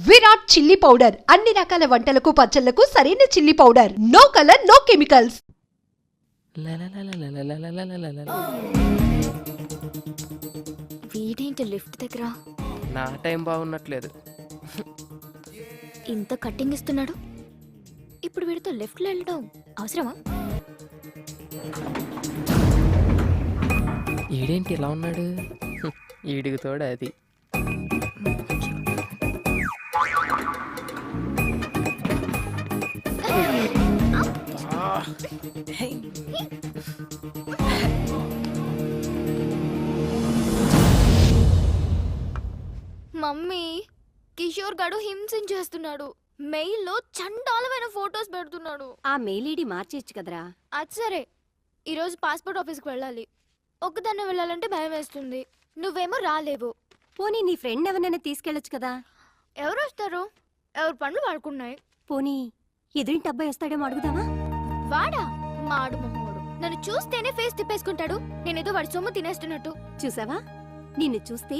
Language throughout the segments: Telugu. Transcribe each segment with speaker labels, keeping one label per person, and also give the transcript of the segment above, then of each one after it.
Speaker 1: విరాట్ చిల్లీ పౌడర్ అన్ని రకాల వంటలకు పచ్చళ్లకు సరైన chilli powder. No colour, no chemicals.
Speaker 2: వీడేంటి లిఫ్ట్ దగ్గర?
Speaker 3: నా టైం బాగున్నట్లేదు.
Speaker 2: ఇంత కట్టింగ్ ఇస్తున్నాడు, ఇప్పుడు వీడితో లెఫ్ట్లో వెళ్ళడం అవసరమా?
Speaker 3: ఈడేంటి ఇలా ఉన్నాడు? ఈడికి తోడు అది.
Speaker 2: మమ్మీ, కిషోర్ గడు హింసించేస్తున్నాడు. మెయిల్లో చండాలమైన ఫొటోస్ పెడుతున్నాడు.
Speaker 4: ఆ మెయిల్ ఐడి మార్చేయచ్చు కదరా.
Speaker 2: అది సరే, ఈరోజు పాస్పోర్ట్ ఆఫీస్కి వెళ్ళాలి. ఒక్కదాన్నే వెళ్ళాలంటే భయం వేస్తుంది. నువ్వేమో రాలేవు.
Speaker 4: పోనీ నీ ఫ్రెండ్ ఎవరినైనా తీసుకెళ్ళొచ్చు కదా.
Speaker 2: ఎవరు వస్తారు? ఎవరి పనులు వాడుకున్నాయి.
Speaker 4: పోనీ ఎదురింటి అబ్బాయి వస్తాడేమో అడుగుదామా?
Speaker 2: వాడా? మాడు మొహోడు. నన్ను చూస్తేనే ఫేస్ తిప్పేసుకుంటాడు. నేనేదో వాడి సొమ్ము తినేస్తున్నట్టు.
Speaker 4: చూసావా, నిన్ను చూస్తే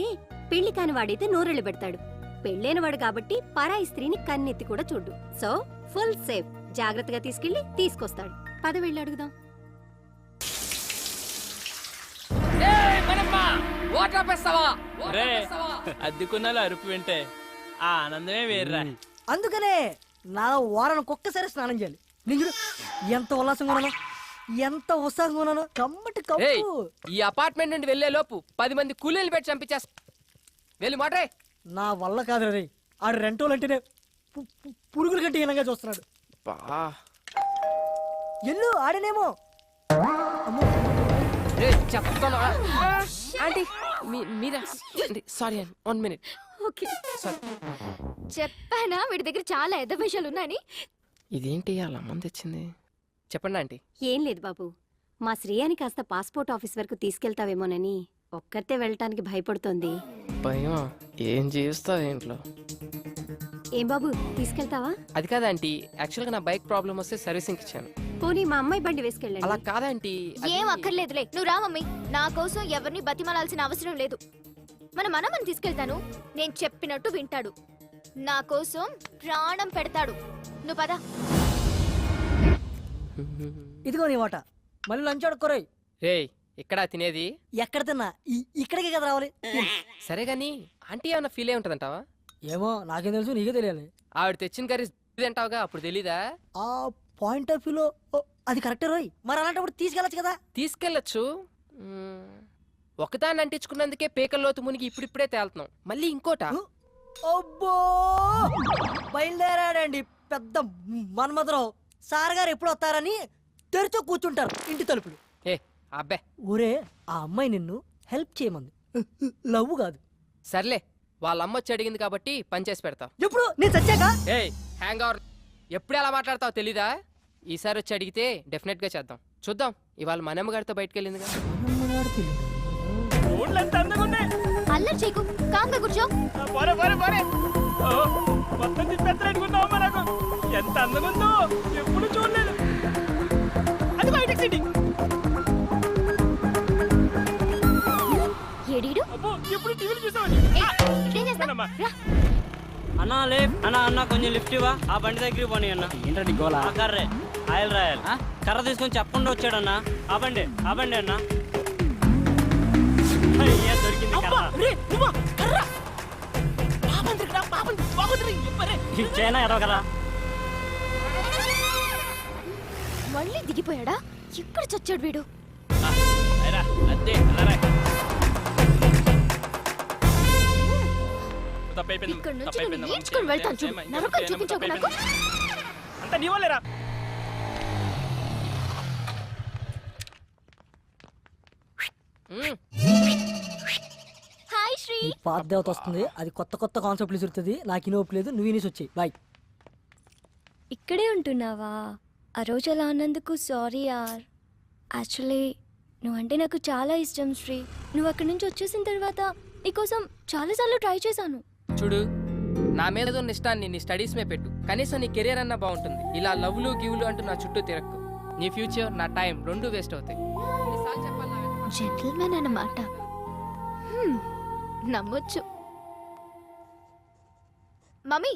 Speaker 4: పెళ్లి కాని వాడైతే నోరెళ్ళు పెడతాడు. పెళ్ళైనవాడు కాబట్టి పరాయి స్త్రీని కన్నెత్తి కూడా చూడు. So full safe. జాగ్రత్తగా తీసుకెళ్లి తీసుకొస్తాడు. పద వెళ్ళి అడుగుదాం.
Speaker 5: అద్దెకున్నాలో అరుపు వింటే ఆ ఆనందమే వేర్రా.
Speaker 6: అందుకనే నా వారానికి ఒక్కసారి స్నానం చేయాలి. నేను ఎంత ఉల్లాసంగా ఉన్నాను, ఎంత ఉత్సాహంగా ఉన్నాను. కమ్మటి కప్పు.
Speaker 3: ఈ అపార్ట్మెంట్ నుండి వెళ్లే లోపు 10 మంది కూలీలు పెట్టి చంపించేస్తా. వెళ్ళి మాట్రే.
Speaker 6: నా వల్ల కాదు రే. ఆడు రెంటోలు అంటేనే పురుగుల కంటే హీనంగా చూస్తున్నాడు. ఎల్లు ఆడనేమో.
Speaker 3: చెప్తాను ఆంటీ, మీరా? Sorry, 1 minute.
Speaker 2: చెప్పానా వీడి దగ్గర చాలా ఎద్ద విషయాలు ఉన్నాయని?
Speaker 3: ఇదేంటి అలా మంది తెచ్చింది? చెప్పండి ఆంటీ.
Speaker 4: ఏం లేదు బాబు, మా శ్రేయాని కాస్త పాస్పోర్ట్ ఆఫీస్ వరకు తీసుకెళ్తావేమోనని ఒక్కరితే వెళ్ళటానికి భయపడుతోంది.
Speaker 3: భయం? ఏం చేస్తావు ఇంట్లో?
Speaker 4: ఏం బాబు, తీసుకెళ్తావా?
Speaker 3: అది కాదంటీ, యాక్చువల్గా నా బైక్ ప్రాబ్లం వస్తే సర్వీసింగ్ ఇచ్చాను.
Speaker 4: పోనీ మా అమ్మాయి బండి వేసుకెళ్ళండి.
Speaker 3: అలా కాదంటీ.
Speaker 2: ఏం అక్కర్లేదులే, నువ్వు రా మమ్మీ. నా కోసం ఎవరిని బతిమలాల్సిన అవసరం లేదు. మన మనమని తీసుకెళ్తాను. నేను చెప్పినట్టు వింటాడు. నా కోసం ప్రాణం పెడతాడు. నువ్వు పద.
Speaker 6: ఇదిగో నీ వాట. మళ్ళీ లంచ్ ఆడుకోరాయి.
Speaker 3: రే, ఇక్కడ తినేది?
Speaker 6: ఎక్కడ తిన్నా ఇక్కడికే కదా రావాలి.
Speaker 3: సరే గాని ఆంటీ ఏమన్నా ఫీల్ అయి ఉంటదంటావా?
Speaker 6: ఏమో, నాకేం తెలుసు, నీకే తెలియాలి.
Speaker 3: ఆవిడ తెచ్చిన కర్రీ తింటావుగా, అప్పుడు తెలీదా?
Speaker 6: ఆ పాయింట్ ఆఫ్ వ్యూలో అది కరెక్టే రోయ్. మరి అలాంటప్పుడు తీసుకెళ్ళచ్చు కదా.
Speaker 3: తీసుకెళ్ళచ్చు. ఒకదాన్ని అంటించుకున్నందుకే పేకల్లోతు మునిగి ఇప్పుడిప్పుడే తేలుతున్నాం. మళ్ళీ ఇంకోట.
Speaker 6: అబ్బో, బయలుదేరాడండి పెద్ద మన్మధరావు. సార్ గారు ఎప్పుడు వస్తారని తెరిచో కూర్చుంటారు ఇంటి తలుపులు.
Speaker 3: ఏ అబ్బే,
Speaker 6: ఊరే ఆ అమ్మాయి నిన్ను హెల్ప్ చేయమంది, లవ్ కాదు.
Speaker 3: సర్లే, వాళ్ళ అమ్మ వచ్చి అడిగింది కాబట్టి పని చేసి పెడతావు.
Speaker 6: ఎప్పుడు నేను చచ్చాక?
Speaker 3: ఏ హ్యాంగ్ అవర్, ఎప్పుడు ఎలా మాట్లాడతావు తెలీదా? ఈసారి వచ్చి అడిగితే డెఫినెట్ గా చేద్దాం. చూద్దాం. ఇవాళ మనమ్మ గారితో బయటకు వెళ్ళిందిగా.
Speaker 2: అల్లరి చేయకు, కాంగా కూర్చో.
Speaker 5: ఎంత అందగుందో ఎప్పుడు చూడలేదు. అది బయటకు సిటీ.
Speaker 2: ఏడీడు?
Speaker 5: ఎప్పుడు టీవీలు చూసావని.
Speaker 7: అన్నా అన్నా అన్న కొంచెం లిఫ్ట్ ఇవ్వా. ఆ బండి దగ్గరికి పోనీ అన్న.
Speaker 5: ఏంటండి గోలా?
Speaker 7: ఆ కర్రే ఆయిల్ రాయాలి. కర్ర తీసుకొని చెప్పకుండా వచ్చాడన్నా. ఆ బండి అన్న. దొరికింది చైనా ఎరవ కదా.
Speaker 2: మళ్ళీ దిగిపోయాడా? ఎక్కడ చచ్చాడు వీడు? ఇక్కడ నుంచి నేను నేర్చుకుని వెళ్తాను చూడు. నరకం చూపించకు నాకు.
Speaker 5: అంత నీ వాళ్ళేరా.
Speaker 2: హాయ్ శ్రీ.
Speaker 6: పాత దేవత వస్తుంది, అది కొత్త కొత్త కాన్సెప్ట్లు ఇసురుతుంది. నాకు ఇనోపు లేదు, నువ్వు ఇనేసి వచ్చాయి. బాయ్.
Speaker 2: ఇక్కడే ఉంటున్నావా? ఆ రోజు అలా అన్నందుకు సారీ యార్. యాక్చువల్లీ నువ్వంటే నాకు చాలా ఇష్టం శ్రీ. నువ్వు అక్కడి నుంచి వచ్చేసిన తర్వాత నీకోసం చాలాసార్లు ట్రై చేశాను.
Speaker 3: చూడు, నా మీద ఉన్న ఇష్టాన్ని నీ స్టడీస్ మీద పెట్టు. కనీసం నీ కెరీర్ అన్నా బాగుంటుంది. ఇలా లవ్లు గివ్లు అంటూ నా చుట్టూ తిరక్కు. నీ ఫ్యూచర్ నా టైం రెండు వేస్ట్ అవుతాయి. ఎన్నిసార్లు చెప్పాలి నా వెనక?
Speaker 2: జెంటిల్మెన్ అన్నమాట. నమ్మొచ్చు. మమ్మీ,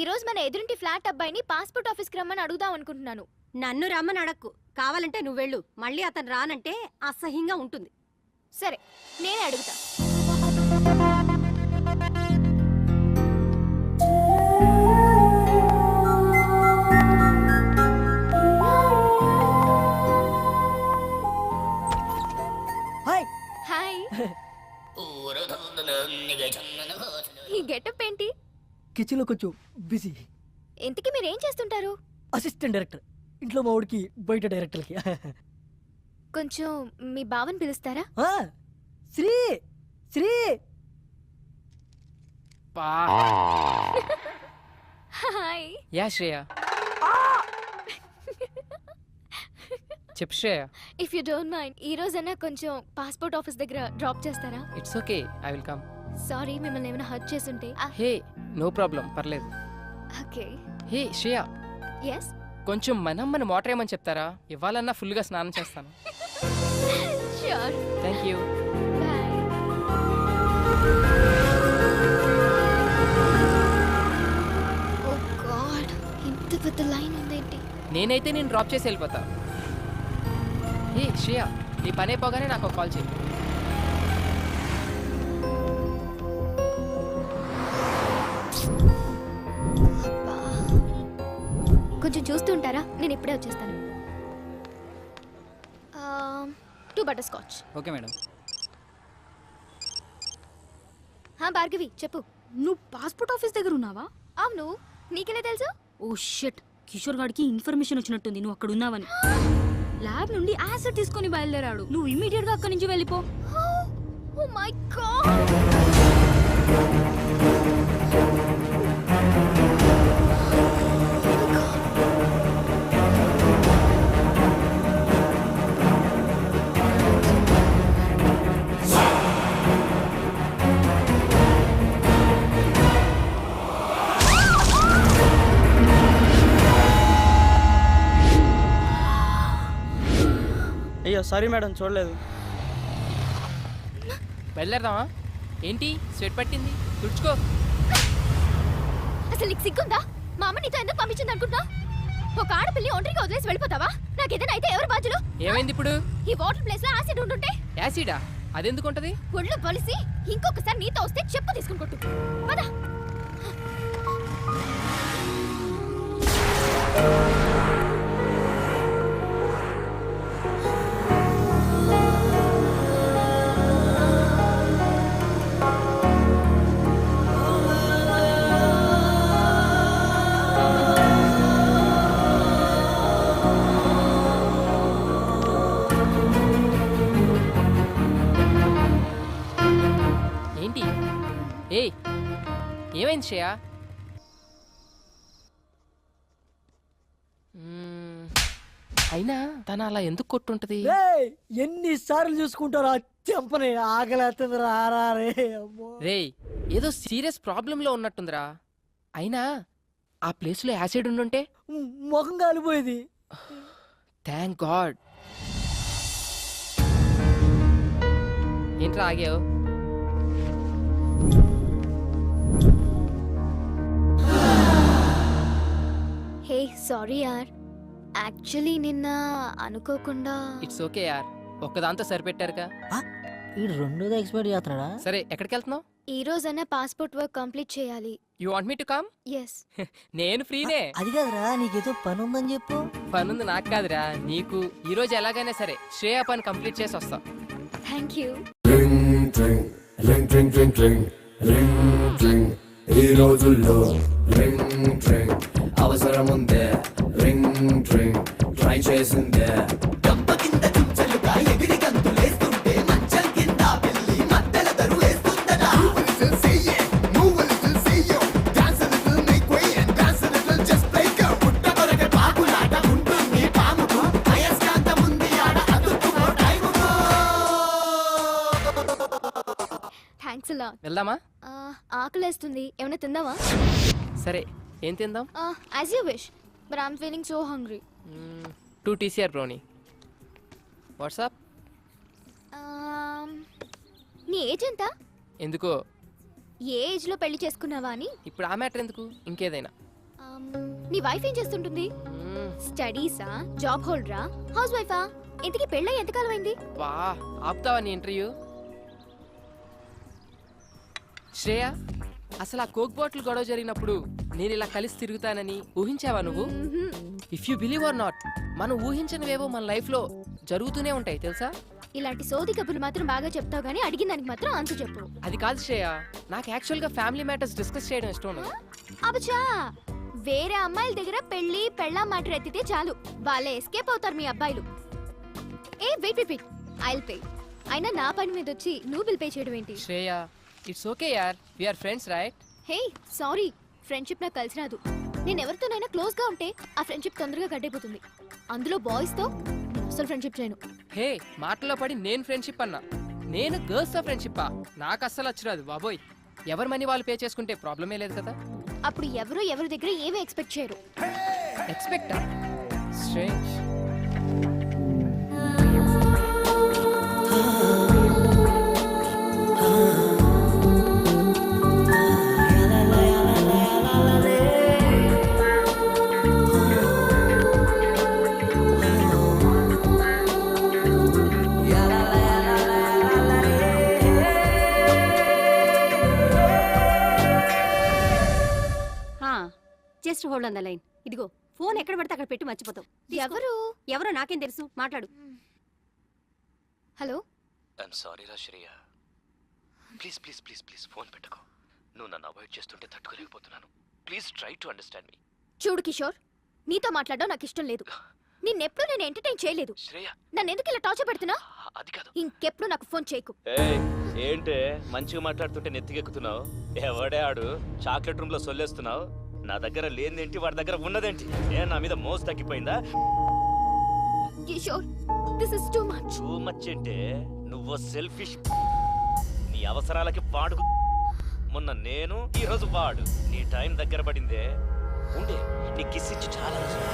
Speaker 2: ఈరోజు మన ఎదురింటి ఫ్లాట్ అబ్బాయిని పాస్పోర్ట్ ఆఫీస్కి రమ్మని అడుగుదాం అనుకుంటున్నాను.
Speaker 4: నన్ను రమ్మని అడక్కు, కావాలంటే నువ్వెళ్ళు. మళ్ళీ అతను రానంటే అసహ్యంగా ఉంటుంది.
Speaker 2: సరే, నేనే అడుగుతా.
Speaker 6: హాయ్.
Speaker 2: హాయ్. ఈ గెటప్ ఏంటి?
Speaker 6: కిచెన్లో కొంచెం బిజీ.
Speaker 2: ఇంతకీ మీరేం చేస్తుంటారు?
Speaker 6: Assistant director. ఇంట్లో మా ఊడికి బయట డైరెక్టర్కి.
Speaker 2: కొంచెం మీ బావని పిలుస్తారా?
Speaker 6: శ్రీ శ్రీ
Speaker 3: పా.
Speaker 2: హాయ్.
Speaker 3: యా శ్రేయ. చెప్పు Shreya.
Speaker 2: If you don't mind, ఈ రోజైనా కొంచెం పాస్పోర్ట్ ఆఫీస్ దగ్గర డ్రాప్ చేస్తారా?
Speaker 3: It's okay, I will come.
Speaker 2: Sorry, మిమ్మల్ని ఏమైనా హర్ట్ చేసుంటే.
Speaker 3: హే, నో ప్రాబ్లం, పర్లేదు.
Speaker 2: ఓకే.
Speaker 3: Hey Shreya,
Speaker 2: yes.
Speaker 3: కొంచెం మన మోటర్ ఏమని చెప్తారా? ఇవ్వాలన్నా ఫుల్గా స్నానం చేస్తాను.
Speaker 2: Sure.
Speaker 3: Thank you.
Speaker 2: Bye. Oh god, ఇంత పెద్ద లైన్ ఉందేంటి?
Speaker 3: నేనైతే నేను డ్రాప్ చేసి వెళ్ళిపోతా. హే శ్రేయ, నీ పని అయిపోగానే నాకు ఒక కాల్ చేయి.
Speaker 2: కొంచెం చూస్తూ ఉంటారా? నేను ఇప్పుడే వచ్చేస్తాను. 2 butter scotch.
Speaker 7: Okay madam.
Speaker 2: Bhargavi, చెప్పు.
Speaker 8: నువ్వు పాస్పోర్ట్ ఆఫీస్ దగ్గర ఉన్నావా?
Speaker 2: అవును, నీకెలా తెలుసు?
Speaker 8: ఓ షిట్, కిషోర్ గాడికి ఇన్ఫర్మేషన్ వచ్చినట్టుంది నువ్వు అక్కడ ఉన్నావని. ల్యాబ్ నుండి యాసిడ్ తీసుకొని బయలుదేరాడు. నువ్వు ఇమీడియట్ గా అక్కడి నుంచి వెళ్ళిపో.
Speaker 2: Oh my god.
Speaker 7: అయ్యో సారీ మేడం, చూడలేదు.
Speaker 3: బయలుదేరదామా? ఏంటి స్వెట్ పట్టింది? తుడుచుకో.
Speaker 2: అసలు నీకు సిగ్గుందా? మా అమ్మ నీతో ఎందుకు పంపించింది అనుకుంటా? ఒక ఆడపిల్లి ఒంటరిగా వదిలేసి వెళ్ళిపోతావా? నాకేదైనా అయితే ఎవరు బాధ్యులు?
Speaker 3: ఏమైంది ఇప్పుడు?
Speaker 2: ఈ వాటర్ ప్లేస్ లో యాసిడ్ ఉంటుంటే.
Speaker 3: యాసిడా? అదెందుకు ఉంటది?
Speaker 2: ఒళ్ళు బలిసి ఇంకొకసారి నీతో వస్తే చెప్పు తీసుకుని కొట్టు. పద.
Speaker 3: ఏంటి? ఏయ్, ఏమైంది శ్రేయ? అయినా తను అలా ఎందుకు కొట్టుంటది?
Speaker 6: ఎన్నిసార్లు చూసుకుంటారా చెంపని? ఆకలేస్తుంది రారా రే.
Speaker 3: రేయ్, ఏదో సీరియస్ ప్రాబ్లంలో ఉన్నట్టుందిరా. అయినా ఆ ప్లేస్లో యాసిడ్ ఉండుంటే
Speaker 6: ముఖం కాలిపోయేది.
Speaker 3: Thank God. ఏంట్రా ఆగావు?
Speaker 2: హే సారీ యార్, యాక్చువల్లీ నిన్న అనుకోకుండా.
Speaker 3: ఇట్స్ ఓకే యార్, ఒక్కదాంతో సరిపెట్టారుగా.
Speaker 6: ఈ రెండోది ఎక్స్పైర్ చేస్తున్నాడా?
Speaker 3: సరే, ఎక్కడికి వెళ్తున్నావు?
Speaker 2: ఈ రోజైనా పాస్పోర్ట్ వర్క్ కంప్లీట్ చేయాలి.
Speaker 3: You want me to come?
Speaker 2: Yes.
Speaker 3: నేను ఫ్రీనే.
Speaker 6: అది కాదురా, నీకేదో పని ఉందని చెప్పు.
Speaker 3: పనుంది నాకు కాదురా, నీకు. ఈ రోజు ఎలాగైనా సరే శ్రేయ పని కంప్లీట్ చేసి వస్తాం.
Speaker 2: Thank you.
Speaker 9: ఈ రోజుల్లో రింగ్ ట్రింగ్ అవసరం ఉందే. రింగ్ ట్రింగ్ ట్రై చేసిందే. గంప కింద చుంచలుగా ఎగిరి గంతులేస్తుంటే మంచం కింద పిల్లి మధ్యల దరువేస్తుందట. పాకులాట ఉంటుంది పాముకు అయస్కాంతం ఉంది ఆడ అతుక్కుపో టైముకు.
Speaker 2: థ్యాంక్స్ అలా.
Speaker 3: వెళ్దామా?
Speaker 2: ఆకలేస్తుంది, ఏమైనా తిందావా?
Speaker 3: సరే, ఏం తిందాం?
Speaker 2: As you wish, but I'm feeling so hungry.
Speaker 3: 2 TCR బ్రోని. వాట్సాప్?
Speaker 2: నీ ఏజ్ ఎంత?
Speaker 3: ఎందుకో?
Speaker 2: ఏ ఏజ్లో పెళ్లి చేసుకున్నావా అని.
Speaker 3: ఇప్పుడు ఆ మ్యాటర్ ఎందుకు, ఇంకేదైనా.
Speaker 2: నీ వైఫ్ ఏం చేస్తుంటుంది? స్టడీసా, జాబ్ హోల్డరా, హౌస్ వైఫా? ఇంతకీ పెళ్ళై ఎంతకాలం అయింది?
Speaker 3: వా, ఆపుతావా నీ ఇంటర్వ్యూ? శ్రేయ, అసలు ఆ కోక్ బాటిల్ గొడవ జరిగినప్పుడు నేను ఇలా కలిసి తిరుగుతానని ఊహించావా నువ్వు? If you believe are not, మనం ఊహించనివేవో మన లైఫ్లో జరుగుతూనే ఉంటాయి తెలుసా?
Speaker 2: ఇలాంటి సోది కబుర్లు మాత్రం బాగా చెప్తావు గానీ అడిగిన దానికి మాత్రం ఆన్సర్ చెప్పు.
Speaker 3: అది కాదు శ్రేయ, నాకు యాక్చువల్గా ఫ్యామిలీ మ్యాటర్స్ డిస్కస్ చేయడం ఇష్టం ఉండదు.
Speaker 2: అబచా, వేరే అమ్మాయిల దగ్గర పెళ్లి పెళ్ళా మ్యాటర్ ఎత్తితే చాలు, వాళ్ళే ఎస్కేప్ అవుతారు మీ అబ్బాయిలు. ఏ wait wait wait, I'll pay. అయినా నా పని మీద వచ్చి నువ్వు బిల్ పే చేయడం ఏంటి?
Speaker 3: శ్రేయ, ఇట్స్ ఓకే యార్, we are friends right?
Speaker 2: Hey sorry, friendship నాకు కలిసి రాదు. నేను ఎవరితోనైనా క్లోజ్ గా ఉంటే ఆ ఫ్రెండ్షిప్ తొందరగా గడ్డైపోతుంది. అందులో బాయ్స్ తో అసలు ఫ్రెండ్షిప్ చేయను.
Speaker 3: హే, మాటల్లో పడి నేను ఫ్రెండ్షిప్ అన్నా, నేను గర్ల్స్ తో ఫ్రెండ్షిప్ నాకు అస్సలు వచ్చిరాదు బాబోయ్. ఎవరి మనీ వాళ్ళు పే చేసుకుంటే ప్రాబ్లమే లేదు కదా.
Speaker 2: అప్పుడు ఎవరి దగ్గర ఏమీ ఎక్స్పెక్ట్ చేయరు.
Speaker 3: Expect strange.
Speaker 4: Just hold on the line. ఇదిగో ఫోన్ ఎక్కడ పడితే అక్కడ పెట్టి మర్చిపోతావు. ఎవరో నాకేం తెలుసు, మాట్లాడు.
Speaker 2: హలో,
Speaker 10: ఐఎమ్ సారీ రా Shreya, please please please please phone పెట్టుకో. నువ్వు నన్ను అవాయిడ్ చేస్తుంటే తట్టుకోలేకపోతున్నాను. ప్లీజ్ ట్రై టు అండర్స్టాండ్ మీ.
Speaker 2: చూడు కిషోర్, నీతో మాట్లాడడం నాకు ఇష్టం లేదు. నిన్నెప్పుడు నేను ఎంటర్టైన్ చేయలేదు.
Speaker 10: శ్రేయ,
Speaker 2: నన్ను ఎందుకు ఇలా టార్చర్ పెడుతున్నా?
Speaker 10: అది కాదు.
Speaker 2: ఇంకెప్పుడు నాకు ఫోన్ చేయకు.
Speaker 10: ఏంటే మంచిగా మాట్లాడుతుంటే నెత్తికెక్కుతున్నావు? ఎవడే ఆడు? చాక్లెట్ రూమ్ లో సొల్లేస్తున్నావు. నా దగ్గర లేనిదేంటి, వాడి దగ్గర ఉన్నదేంటి? నా మీద మోసు తగ్గిపోయిందా?
Speaker 2: Kishore, this is too much.
Speaker 10: Too much అంటే నువ్వు సెల్ఫిష్. నీ అవసరాలకి వాడు. మొన్న నేను, ఈ రోజు వాడు. నీ టైం దగ్గర పడిందే. ఉండే నీ కిస్ ఇచ్చి చాలా రోజులు.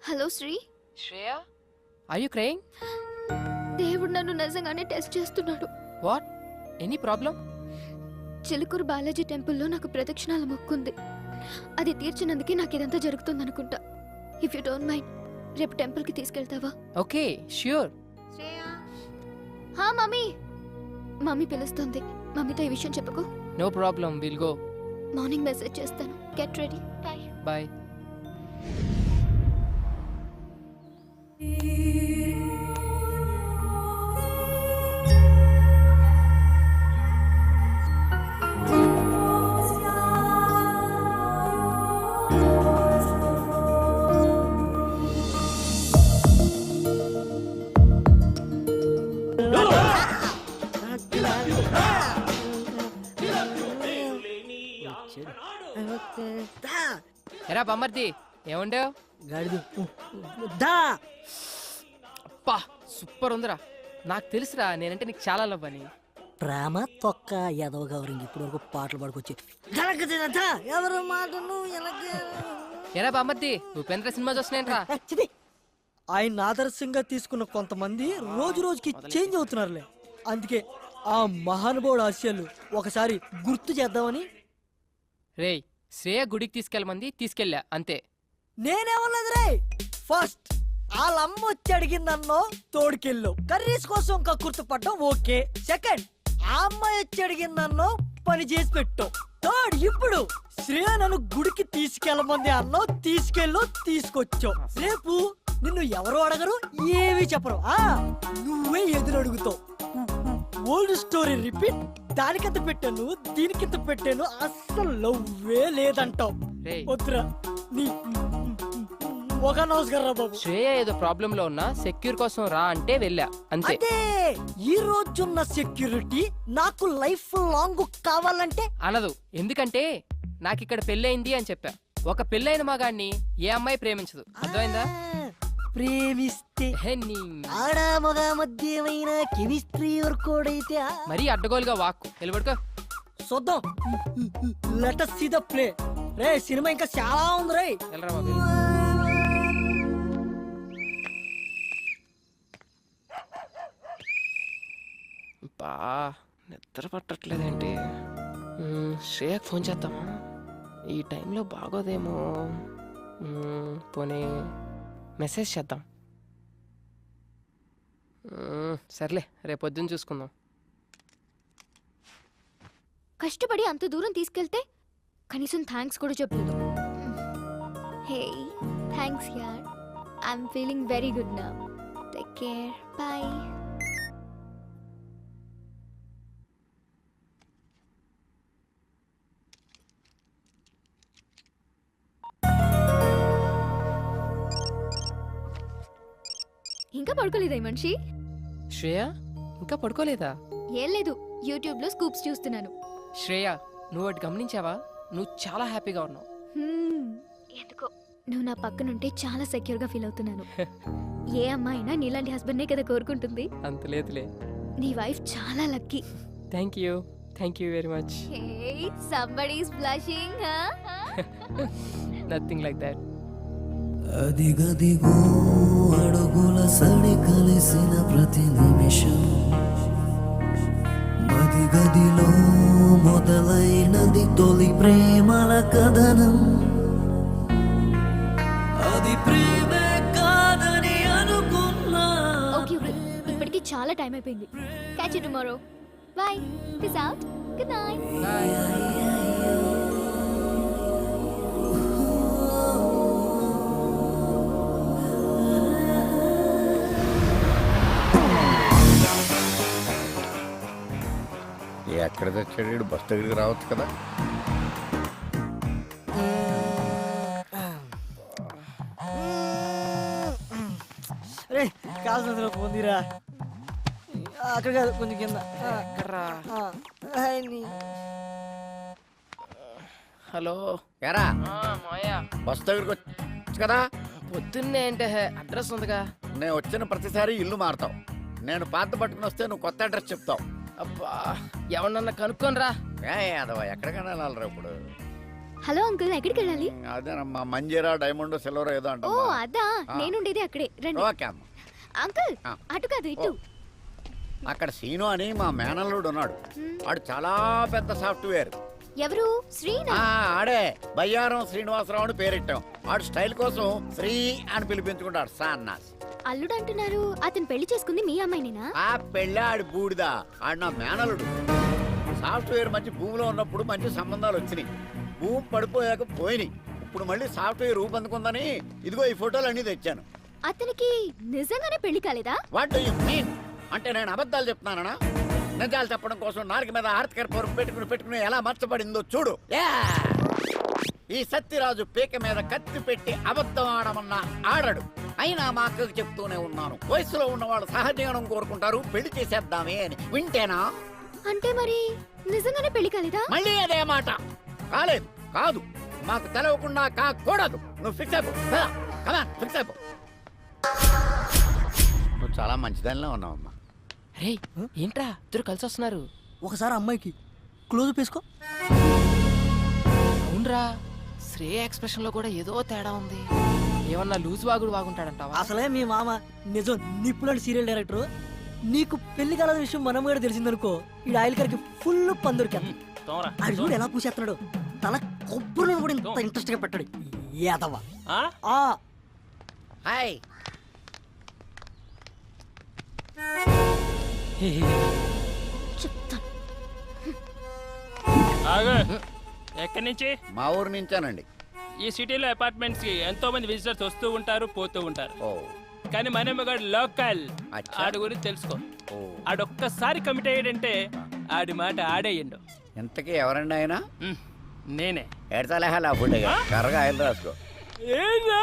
Speaker 2: Hello Sri.
Speaker 3: Shreya, are you crying?
Speaker 2: దేవుడు నన్ను నిజంగానే టెస్ట్ చేస్తున్నాడు.
Speaker 3: What? Any problem?
Speaker 2: Chilukuru Balaji టెంపుల్లో నాకు ప్రదక్షిణాల మొక్కుంది. అది తీర్చినందుకే నాకు ఇదంతా జరుగుతుంది అనుకుంటా. ఇఫ్ యూ డోంట్ మైండ్, రేపు టెంపుల్కి తీసుకెళ్తావా?
Speaker 3: Okay, sure.
Speaker 2: హా మమ్మీ, మమ్మీ పిలుస్తుంది. మమ్మీతో ఈ విషయం చెప్పుకో.
Speaker 3: No problem, will go.
Speaker 2: Morning message చేస్తాను. Get ready. బాయ్.
Speaker 3: బాయ్. ఎరా బమ్మర్ది, ఏముండవు?
Speaker 6: గాడిదు
Speaker 3: అప్పా సూపర్ ఉందిరా. నాకు తెలుసురా, నేనంటే నీకు చాలా లవ్ అని.
Speaker 6: ప్రేమ తొక్క ఎదవ గౌరింగ్ ఇప్పటి వరకు పాటలు పాడుకొచ్చి ఎవరు మాటను
Speaker 3: ఎరా బామ్మర్ది, ఉపేంద్ర సినిమా చూస్తున్నాయంట్రా.
Speaker 6: ఆయన ఆదర్శంగా తీసుకున్న కొంతమంది రోజు రోజుకి చేంజ్ అవుతున్నారులే. అందుకే ఆ మహానుభావుడు ఆశయాలు ఒకసారి గుర్తు చేద్దామని.
Speaker 3: రేయ్, శ్రేయ గుడికి తీసుకెళ్ళమంది, తీసుకెళ్ళా అంతే.
Speaker 6: నేనేమన్నది రే, ఫస్ట్ వాళ్ళమ్మ వచ్చి అడిగిందన్నో తోడుకెళ్ళు, కర్రీస్ కోసం కక్కుర్తి పడ్డం ఓకే. సెకండ్, ఆ అమ్మాయి వచ్చి అడిగిందన్నో పని చేసి పెట్టు. థర్డ్, ఇప్పుడు శ్రేయ నన్ను గుడికి తీసుకెళ్ళమంది అన్నో తీసుకెళ్ళు, తీసుకొచ్చావు. రేపు నిన్ను ఎవరు అడగరు, ఏవి చెప్పరు, నువ్వే ఎదురు అడుగుతావు. Old story repeat. దానికింత పెట్టాను, దీనికింత పెట్టాను, అస్సలు లవ్వే లేదంటావు. వద్దురా, నీ ఒక నమస్కారం బాబు.
Speaker 3: శ్రేయ ఏదో ప్రాబ్లం లో ఉన్నా సెక్యూర్ కోసం రా అంటే వెళ్ళా అంతే.
Speaker 6: అదే ఈ రోజున్న సెక్యూరిటీ నాకు లైఫ్ లాంగ్ కావాలంటే
Speaker 3: అనదు. ఎందుకంటే నాకు ఇక్కడ పెళ్ళయింది అని చెప్పా. ఒక పెళ్ళైన మగాడిని ఏ అమ్మాయి ప్రేమించదు, అర్థమైందా?
Speaker 6: ప్రేమిస్తే
Speaker 3: హే నీ
Speaker 6: ఆడ మగ మధ్యమైన కెమిస్ట్రీ వర్కౌట్ అయితే
Speaker 3: మరీ అడ్డగోలుగా వాక్కు నిలబడుకో.
Speaker 6: చూద్దాం. Let us see the play. Ray cinema ఇంకా చాలా ఉంది రే.
Speaker 3: వెళ్ళరా బాబు. బా నిద్ర పట్టట్లేదేంటి? శ్రేయకు ఫోన్ చేద్దామా? ఈ టైంలో బాగోదేమో. పోనీ మెసేజ్ చేద్దాం. సర్లే రేపు పొద్దున్న చూసుకుందాం.
Speaker 2: కష్టపడి అంత దూరం తీసుకెళ్తే కనీసం థ్యాంక్స్ కూడా చెప్పలేదు. హే థ్యాంక్స్ యార్, I'm feeling very good now. Take care, bye. ఇంకా పడుకోలేదా ఈ మనిషి?
Speaker 3: శ్రేయ ఇంకా పడుకోలేదా?
Speaker 2: ఏం లేదు, యూట్యూబ్ లో స్కూప్స్ చూస్తున్నాను.
Speaker 3: శ్రేయ నువ్వు ఒకటి గమనించావా? నువ్వు చాలా హ్యాపీగా ఉన్నావు.
Speaker 2: ఎందుకో నువ్వు నా పక్కనుంటే చాలా సెక్యూర్ గా ఫీల్ అవుతున్నాను. ఏ అమ్మాయి అయినా నీలాంటి హస్బెండ్ నే కదా కోరుకుంటుంది.
Speaker 3: అంత లేదులే.
Speaker 2: నీ వైఫ్ చాలా lucky.
Speaker 3: Thank you very much.
Speaker 2: Hey, somebody is blushing, huh?
Speaker 3: Nothing like that.
Speaker 9: అదిగదిగో అడుగుల సడి కలిసిన ప్రతి నిమిషం మదిగదిలో మొదలైనది తొలి ప్రేమల కథనం. అది ప్రేమే కాదని అనుకున్నా.
Speaker 2: Okay, ఇప్పటికి చాలా టైం అయిపోయింది. Catch you tomorrow. Bye. Peace out. Good night.
Speaker 11: ఎక్కడ తెచ్చాడు? బస్ దగ్గరికి రావచ్చు కదా.
Speaker 6: రే కాల్సిన పొందిరా. అక్కడ కాదు, కొంచెం కింద.
Speaker 3: హలో
Speaker 11: ఎరా
Speaker 3: మాయా,
Speaker 11: బస్ దగ్గరికి వచ్చు కదా.
Speaker 3: పొద్దున్నే అంటే అడ్రస్ ఉందిగా.
Speaker 11: నేను వచ్చిన ప్రతిసారి ఇల్లు మారుతావు. నేను పాత పట్టుకుని వస్తే నువ్వు కొత్త అడ్రస్ చెప్తావు.
Speaker 3: అబ్బా ఎవరన్నా కనుక్కోనరా.
Speaker 11: అదవా ఎక్కడికైనా వెళ్ళాలరా ఇప్పుడు?
Speaker 2: హలో అంకుల్, ఎక్కడికి వెళ్ళాలి?
Speaker 11: అదేనమ్మా, మంజీరా డైమండ్ సిల్వర్ ఏదో అంట.
Speaker 2: ఓ అదా, నేనుండేది అక్కడే. రండి.
Speaker 11: ఓకే అమ్మ.
Speaker 2: అంకుల్ అటు కాదు ఇటు.
Speaker 11: అక్కడ సీను అని మా మేనల్లుడు ఉన్నాడు. వాడు చాలా పెద్ద సాఫ్ట్వేర్.
Speaker 2: ఎవరు? శ్రీనా?
Speaker 11: ఆడే బయ్యారం శ్రీనివాసరావు అని పేరెట్టాం. వాడు స్టైల్ కోసం శ్రీ అని పిలిపించుకుంటాడు. సాన్నాస్
Speaker 2: అల్లుడు అంటున్నారు. అతను పెళ్లి చేసుకుంది మీ అమ్మాయినేనా?
Speaker 11: ఆ పెళ్ళి ఆడి బూడిదా. ఆడు నా మేనలుడు. సాఫ్ట్వేర్ మంచి భూమిలో ఉన్నప్పుడు మంచి సంబంధాలు వచ్చినాయి. భూమి పడిపోయాక పోయినాయి. ఇప్పుడు మళ్ళీ సాఫ్ట్వేర్ ఊపందుకుందని ఇదిగో ఈ ఫోటోలు అన్ని తెచ్చాను.
Speaker 2: అతనికి నిజంగానే పెళ్లి కాలేదా?
Speaker 11: What do you mean? అంటే నేను అబద్ధాలు చెప్తున్నానా? నిజాలు చెప్పడం కోసం నాలుగు మీద ఆర్తికర్పూరం పెట్టుకుని ఎలా మర్చబడిందో చూడు. ఈ సత్యరాజు పీక మీద కత్తి పెట్టి అబద్ధం ఆడమన్నా ఆడడు. అయినా మా అక్కకు చెప్తూనే ఉన్నాను, వయసులో ఉన్నవాళ్ళు సహజీవనం కోరుకుంటారు, పెళ్లి చేసేద్దామే అని. వింటేనా?
Speaker 2: అంటే మరి నిజంగానే పెళ్లి కాలేదా?
Speaker 11: మళ్ళీ అదే మాట. కాలేదు, కాదు, మాకు తెలవకుండా కాకూడదు. నువ్వు ఫిక్స్ అయిపో. ఫిక్స్ అయిపో. నువ్వు చాలా మంచిదానిలో ఉన్నావమ్మా.
Speaker 3: రే ఏంట్రా ఇద్దరు కలిసి వస్తున్నారు?
Speaker 6: ఒకసారి అమ్మాయికి క్లోజ్ వేసుకో.
Speaker 3: అవునరా, శ్రేయ ఎక్స్ప్రెషన్ లో కూడా ఏదో తేడా ఉంది. ఏమన్నా లూజ్ వాగుడు వాగుంటాడంటావా?
Speaker 6: అసలే మీ మామ నిజం నిప్పులాంటి సీరియల్ డైరెక్టర్. నీకు పెళ్లి కాలని విషయం మనం కూడా తెలిసిందనుకో, ఈ ఆయిల్ గారికి ఫుల్ పందురికి. ఆడు చూడు ఎలా పూసేస్తున్నాడు. తన కొబ్బరి కూడా ఇంత ఇంట్రెస్ట్ గా పెట్టాడు. ఏదవ్వా.
Speaker 11: హాయ్.
Speaker 5: ఎక్కడి నుంచి?
Speaker 11: మా ఊరు నుంచానండి.
Speaker 5: ఈ సిటీలో అపార్ట్మెంట్స్ కి ఎంతో మంది విజిటర్స్ వస్తూ ఉంటారు, పోతూ ఉంటారు.
Speaker 11: ఓ,
Speaker 5: కానీ మనమ్మగాడు లోకల్.
Speaker 11: అచ్చా.
Speaker 5: ఆడి గురించి తెలుసుకో.
Speaker 11: ఓ,
Speaker 5: ఆడొక్కసారి కమిట్ అయ్యాడంటే ఆడి మాట ఆడేయండు.
Speaker 11: ఇంతకీ ఎవరండి ఆయన?
Speaker 5: నేనే.
Speaker 11: ఎడతలేహా ఫుడ్ కర్రగా ఆయిల్ రాసుకో.
Speaker 5: ఏంరా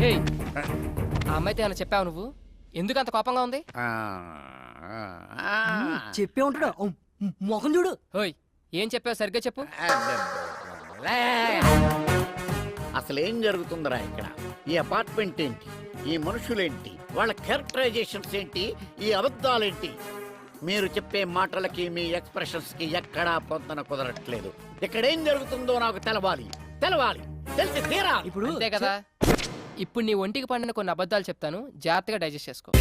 Speaker 3: ఏయ్, ఆ అమ్మాయితో ఏమైనా చెప్పావు నువ్వు? ఎందుకు అంత కోపంగా ఉంది?
Speaker 6: చెప్పే ఉంటాడు. మొఖం చూడు.
Speaker 3: ఓయ్, ఏం చెప్పావు సరిగ్గా చెప్పు.
Speaker 11: అసలు ఏం జరుగుతుందిరా ఇక్కడ? ఈ అపార్ట్మెంట్ ఏంటి, ఈ మనుషులేంటి, వాళ్ళ క్యారెక్టరైజేషన్స్ ఏంటి, ఈ అబద్ధాలేంటి? మీరు చెప్పే మాటలకి మీ ఎక్స్ప్రెషన్స్ కి ఎక్కడా పొందన కుదరట్లేదు. ఇక్కడ ఏం జరుగుతుందో నాకు తెలవాలి, తెలిసి తీరా.
Speaker 3: ఇప్పుడు అంతే కదా. ఇప్పుడు నీ ఒంటికి పండిన కొన్ని అబద్ధాలు చెప్తాను, జాగ్రత్తగా డైజెస్ట్ చేసుకో.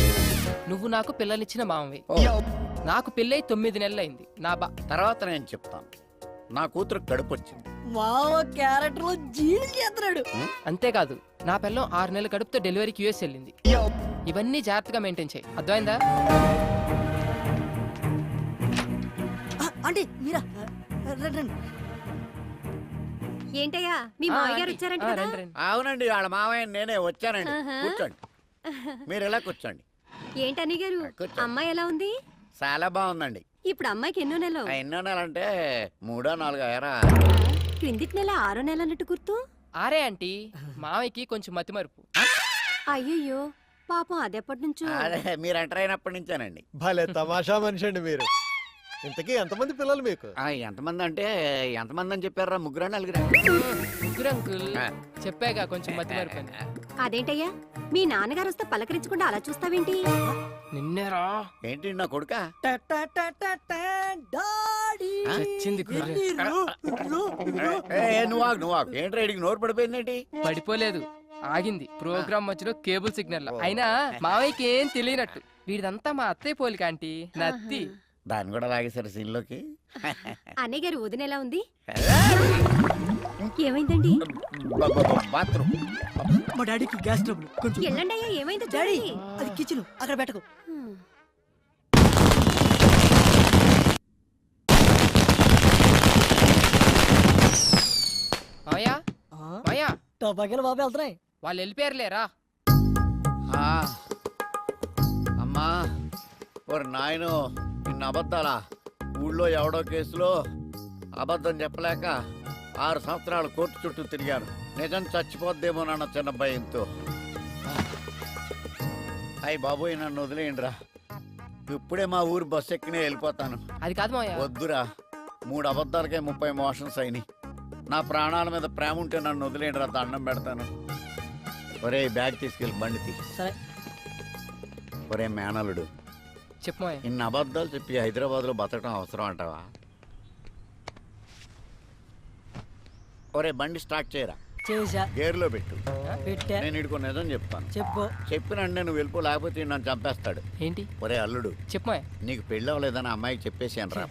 Speaker 3: నువ్వు నాకు పిల్లనిచ్చిన మామవి. నాకు పెళ్ళై 9 నెలలైంది.
Speaker 11: తర్వాత నేను చెప్తాను. నా కూతురు కడుపు వచ్చింది.
Speaker 6: మావ క్యారెక్టర్ లో జీడి చేస్తున్నాడు.
Speaker 3: అంతేకాదు, నా పిల్లం 6 నెలల కడుపుతో డెలివరీకి యూఎస్ వెళ్ళింది. ఇవన్నీ జాగ్రత్తగా మెయింటైన్ చేయి, అర్థమైందా?
Speaker 6: అంటే మీరా?
Speaker 4: ఏంటయ్యా మీ మామయ్య గారు వచ్చారంట కదా?
Speaker 11: అవునండి, వాళ్ళ మామయ్య నేనే వచ్చానండి. కూర్చోండి, మీరు ఎలా కూర్చోండి.
Speaker 4: ఏంటని గారు, అమ్మాయి ఎలా ఉంది?
Speaker 11: చాలా బాగుందండి.
Speaker 4: ఇప్పుడు అమ్మాయికి ఎన్నో నెలలు?
Speaker 11: ఎన్నో నెల అంటే 3 4 ఏరా.
Speaker 4: క్రిందిటి నెల 6 నెలలు అన్నట్టు గుర్తు.
Speaker 3: ఆరే ఆంటీ, మామయ్యకి కొంచెం మతిమరుపు.
Speaker 4: అయ్యయ్యో పాపం, అదెప్పటి నుంచో.
Speaker 11: అదే మీరు ఎంటర్ అయినప్పటి నుంచేనండి.
Speaker 12: భలే తమాషా మనిషి అండి మీరు. ఇంతకీ ఎంతమంది పిల్లలు మీకు?
Speaker 11: ఎంతమంది అంటే ఎంతమంది అని చెప్పారా? 3 4.
Speaker 3: ముగ్గురు అంకుల్, చెప్పాగా కొంచెం మతిమరుపు అని.
Speaker 4: అదేంటయ్యా, మీ నాన్నగారు వస్తే పలకరించకుండా అలా చూస్తావేంటి?
Speaker 3: నిన్నేరా.
Speaker 11: ఏంటి నా కొడుక? నువ్వు ఏంటి రైడింగ్ నోరు పడిపోయిందేంటి?
Speaker 3: పడిపోలేదు, ఆగింది. ప్రోగ్రామ్ మధ్యలో కేబుల్ సిగ్నల్. అయినా మావయ్యకి ఏం తెలియనట్టు. వీడిదంతా మా అత్తయ్య పోలిక ఆంటీ, నత్తి.
Speaker 11: దాన్ని కూడా లాగేశారు సీన్లోకి.
Speaker 4: అన్నయ్య గారు వదిన ఎలా ఉంది? ఏమైందండి?
Speaker 11: బాత్రూమ్.
Speaker 6: మా డాడీకి గ్యాస్ ట్రబుల్. కొంచెం
Speaker 4: వెళ్ళండి అయ్యా, ఏమైందో
Speaker 6: డాడీ,
Speaker 4: చూడండి.
Speaker 6: అది కిచెన్, అక్కడ పెట్టకు.
Speaker 3: మావయ్య, మావయ్య,
Speaker 6: టపాకాయలు బాబు వెళ్తున్నాయి.
Speaker 3: వాళ్ళు వెళ్ళిపోయారులేరా.
Speaker 11: అమ్మా ఓరి నాయను, నిన్న అబద్ధాలా? ఊళ్ళో ఎవడో కేసులో అబద్ధం చెప్పలేక 6 సంవత్సరాలు కోర్టు చుట్టూ తిరిగాను. నిజం చచ్చిపోద్దేమోనన్న చిన్న భయంతో. అయ్యి బాబోయ్, నన్ను వదిలేయండిరా. ఇప్పుడే మా ఊరు బస్సు ఎక్కినే వెళ్ళిపోతాను.
Speaker 3: అది కాదు మావయ్య.
Speaker 11: వద్దురా, 3 అబద్ధాలకే 30 మోషన్స్ అయినాయి. నా ప్రాణాల మీద ప్రేమ ఉంటే నన్ను వదిలేయండిరా, దండం పెడతాను. ఒరే బ్యాగ్ తీసుకెళ్ళి బండి తీసి.
Speaker 6: సరే.
Speaker 11: ఒరే మేనలుడు,
Speaker 3: చెప్పు.
Speaker 11: ఇన్ని అబద్ధాలు చెప్పి హైదరాబాద్ లో బతకడం అవసరం అంటావా? ఒరే బండి స్టార్ట్ చేయరా.
Speaker 6: చేసా.
Speaker 11: గేర్లో పెట్టు.
Speaker 6: పెట్టా.
Speaker 11: నేను ఇడుకో నిజం చెప్తాను.
Speaker 6: చెప్పు.
Speaker 11: చెప్పినంటే నువ్వు వెళ్ళిపో, లేకపోతే నన్ను చంపేస్తాడు.
Speaker 3: ఏంటి?
Speaker 11: ఒరే అల్లుడు,
Speaker 3: చెప్పు.
Speaker 11: నీకు పెళ్ళి అవ్వలేదని అమ్మాయికి చెప్పేసాను రా.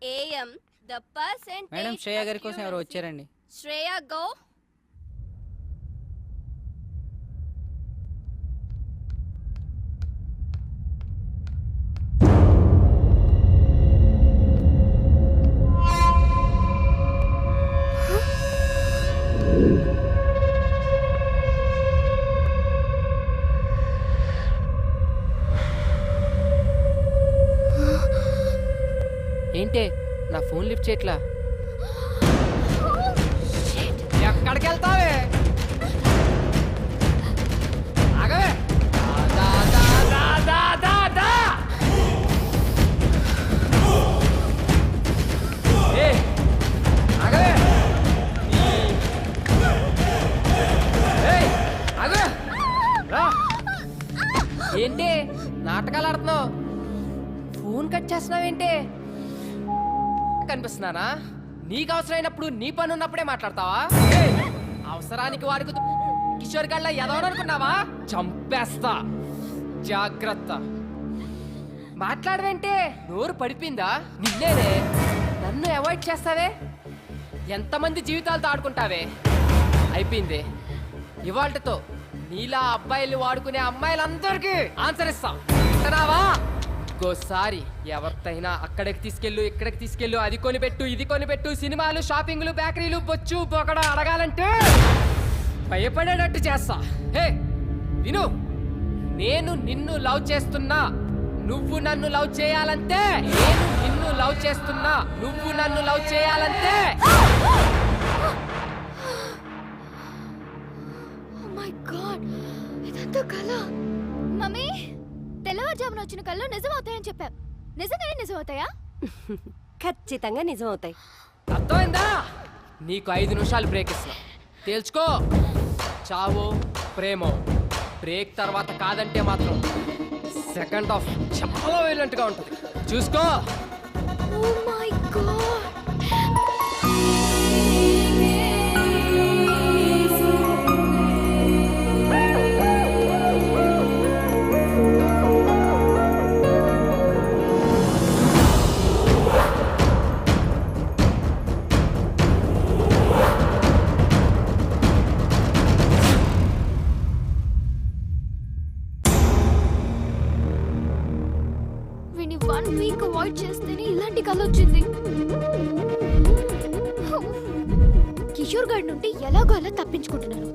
Speaker 2: AM, the percentage.
Speaker 13: Madam Shreya గారి కోసం ఎవరు వచ్చారండి?
Speaker 2: శ్రేయ గో.
Speaker 3: ఏంటే నా ఫోన్ లిఫ్ట్ చేయట్లా? ఎక్కడికి వెళ్తావే? ఆగవే. దా, దా, దా, దా, దా, దా. ఏయ్, ఆగవే. ఏయ్, ఆగవే. రా. ఏంటి నాటకాలు ఆడుతున్నావు? ఫోన్ కట్ చేస్తున్నావేంటి? కనిపిస్తున్నానా? నీకు అవసరమైనప్పుడు నీ పని ఉన్నప్పుడే మాట్లాడతావా? ఏయ్, అవసరానికి వాడుకు కిషోర్ గళ్ళ ఎదవననుకున్నావా? చంపేస్తా, జాగ్రత్త. మాట్లాడవేంటే? నోరు పడిపోయిందా? నిన్నేనే నన్ను అవాయిడ్ చేస్తావే? ఎంతమంది జీవితాలతో ఆడుకుంటావే? అయిపోయింది. ఇవాళతో నీలా అబ్బాయిలు వాడుకునే అమ్మాయిలందరికీ ఆన్సర్ ఇస్తా. వింటున్నావా? ఇంకోసారి ఎవరితైనా అక్కడికి తీసుకెళ్ళు, ఇక్కడికి తీసుకెళ్ళు, అది కొనిపెట్టు, ఇది కొనిపెట్టు, సినిమాలు, షాపింగ్లు, బేకరీలు, బొచ్చు పొగడ అడగాలంటే భయపడేటట్టు చేస్తా. హే విను, నేను నిన్ను లవ్ చేస్తున్నా, నువ్వు నన్ను లవ్ చేయాలంటే. నేను నిన్ను లవ్ చేస్తున్నా, నువ్వు నన్ను లవ్ చేయాలంటే.
Speaker 2: మై గాడ్, ఇదంతా కళ. మమ్మీ, తెల్లవారుజామున వచ్చిన కళ్ళు నిజం అవుతాయని చెప్పావు. నిజంగానే నిజం అవుతాయా?
Speaker 4: ఖచ్చితంగా నిజం అవుతాయి.
Speaker 3: అర్థమైందా? నీకు 5 నిమిషాలు బ్రేక్ ఇస్తున్నా, తేల్చుకో. చావో ప్రేమో. బ్రేక్ తర్వాత కాదంటే మాత్రం సెకండ్ హాఫ్ చాలా వైలెంట్గా ఉంటుంది, చూసుకో.
Speaker 2: Oh my god. వీడిని 1 వీక్ అవాయిడ్ చేస్తేనే ఇలాంటి కళ వచ్చింది. కిషోర్ గారి నుండి ఎలాగో అలా తప్పించుకుంటున్నాను.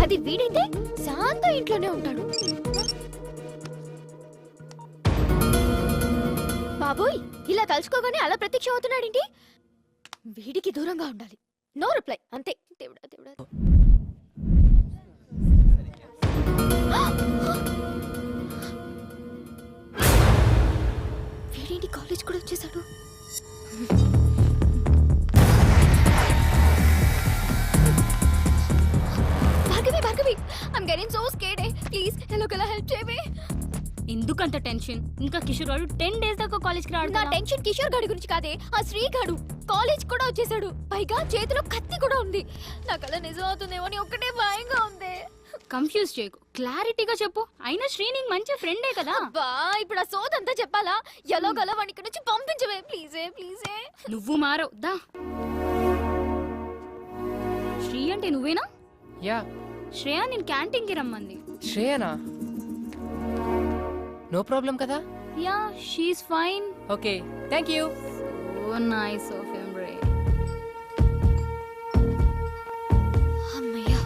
Speaker 2: అది వీడైతే శాంత ఇంట్లోనే ఉంటాడు. బాబోయ్, ఇలా తలుచుకోగానే అలా ప్రత్యక్షం అవుతున్నాడేంటి? వీడికి దూరంగా ఉండాలి. నో రిప్లై, అంతే. దేవుడా దేవుడా. వీడేంటి కాలేజ్ కూడా వచ్చేసాడు? Bhargavi, I'm getting so scared. Please ఎలాగోలా హెల్ప్ చేయవే.
Speaker 8: ఎందుకంత టెన్షన్? ఇంకా కిషోర్ గారు 10 days దాకా కాలేజ్కి రాడు.
Speaker 2: నా టెన్షన్ కిషోర్ గాడి గురించి కాదే, ఆ శ్రీగాడు కాలేజ్ కూడా వచ్చేసాడు. పైగా చేతిలో కత్తి కూడా ఉంది. నాకు అలా నిజం అవుతుందేమో అని ఒక్కటే భయంగా ఉంది.
Speaker 8: కన్ఫ్యూజ్ చేయకు, క్లారిటీగా చెప్పు. అయినా శ్రీ నీకు మంచి ఫ్రెండే కదా.
Speaker 2: అబ్బా, ఇప్పుడు ఆ సోదంతా చెప్పాలా? ఎలాగోలా వాడిని ఇక్కడ నుంచి పంపించవే ప్లీజే ప్లీజే.
Speaker 8: నువ్వు మారవు దా. శ్రీ అంటే నువ్వేనా?
Speaker 3: యా.
Speaker 8: శ్రేయ నేను క్యాంటీన్కి రమ్మంది.
Speaker 3: శ్రేయనా? నో ప్రాబ్లం కదా?
Speaker 8: Yeah, she's fine.
Speaker 3: Okay, thank you.
Speaker 8: So nice of him రే.
Speaker 2: అమ్మయ్యా.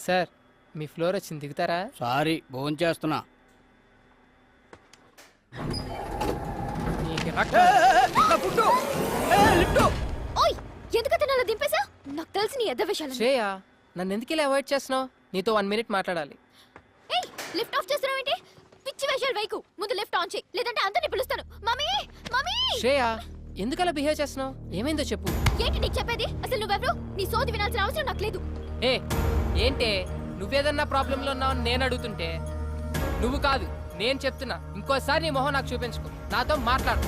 Speaker 3: సార్, మీ ఫ్లోర్ వచ్చింది, దిగుతారా?
Speaker 7: సారీ, భోజనం చేస్తున్నా.
Speaker 2: ఓయ్, ఎందుకు అలా దింపేసా? నాకు తెలిసి నీ ఎద్ద విషయాలు.
Speaker 3: శ్రేయ, నన్ను ఎందుకు ఇలా అవాయిడ్ చేస్తున్నావు? నీతో 1 minute మాట్లాడాలి.
Speaker 2: ఏయ్, లిఫ్ట్ ఆఫ్ చేస్తున్నావేంటి? పిచ్చి వేషాలు వైకు. ముందు లిఫ్ట్ ఆన్ చేయి, లేదంటే అందరిని పిలుస్తాను. Mummy mummy.
Speaker 3: శ్రేయ, ఎందుకు అలా బిహేవ్ చేస్తున్నావు? ఏమైందో చెప్పు.
Speaker 2: ఏంటి నీకు చెప్పేది? అసలు నువ్వెవరు? నీ సోది వినాల్సిన అవసరం నాకు లేదు.
Speaker 3: ఏ ఏంటే, నువ్వేదన్నా ప్రాబ్లంలో ఉన్నావని నేను అడుగుతుంటే నువ్వు కాదు నేను చెప్తున్నా. ఇంకోసారి నీ మొహం నాకు చూపించుకో, నాతో మాట్లాడు.